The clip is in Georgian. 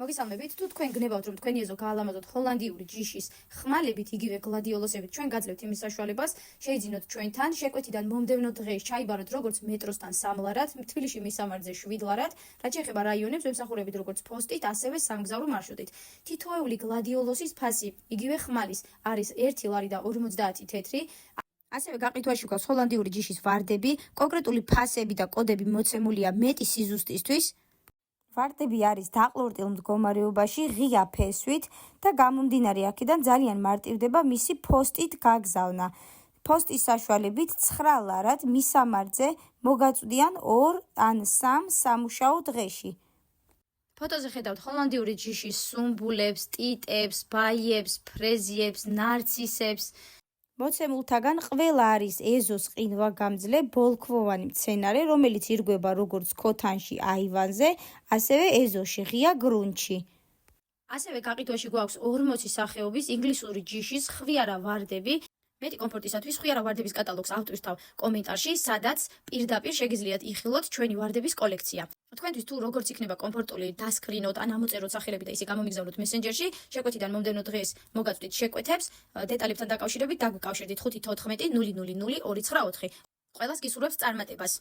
მოგესალმებით, თუ თქვენ გნებავთ, რომ თქვენი ეზო გაალამაზოთ ჰოლანდიური ჯიშის ხმალებით, იგივე გლადიოლოსებით, ჩვენ გაძლევთ იმის საშუალებას, შეიძინოთ ჩვენთან, შეკვეთიდან მომდევნო დღეს ჩაიბაროთ როგორც მეტროსთან 3 ლარად, თბილისში მისამართზე 7 ლარად, რაც შეეხება რაიონებს, ემსახურებით როგორც პოსტით, ასევე სამგზავრო მარშრუტით. თითოეული გლადიოლოსის ფასი, იგივე ხმალის, არის 1 ლარი და 50 თეთრი. ასევე გაყიდვაში გვაქვს ჰოლანდიური ჯიშის ვარდები, კონკრეტული ფასები და კოდები მოცემულია მეტი სიზუსტისთვის. ვარდები არის დაყლორტილ მდგომარეობაში, ღია ფესვით და გამომდინარე აქედან ძალიან მარტივდება მისი პოსტით გაგზავნა. პოსტის საშუალებით 9 ლარად მისამართზე მოგაწვდიან 2 ან 3 სამუშაო დღეში. ფოტოზე ხედავთ ჰოლანდიური ჯიშის სუმბულებს, ტიტებს, ბაიებს, ფრეზიებს, ნარცისებს. მოცემულთაგან ყველა არის ეზოს ყინვაგამძლე ბოლქვოვანი მცენარე, რომელიც ირგვება როგორც ქოთანში აივანზე, ასევე ეზოში ღია გრუნტში. ასევე გაყიდვაში გვაქვს 40 სახეობის ინგლისური ჯიშის ხვიარა ვარდები. მეტი კომფორტისათვის ხვიარა ვარდების კატალოგს ავტვირთავ კომენტარში, სადაც პირდაპირ შეგიძლიათ იხილოთ ჩვენი ვარდების კოლექცია. თქვენთვის თუ როგორც იქნება კომფორტული დასკრინოთ ან ამოწეროთ სახელები და ისე გამომიგზავნოთ მესენჯერში, შეკვეთიდან მომდევნო დღეს მოგაწვდით შეკვეთებს, დეტალებთან დაკავშირებით დაგვიკავშირდით 514 000 294. ყველას გისურვებს წარმატებას.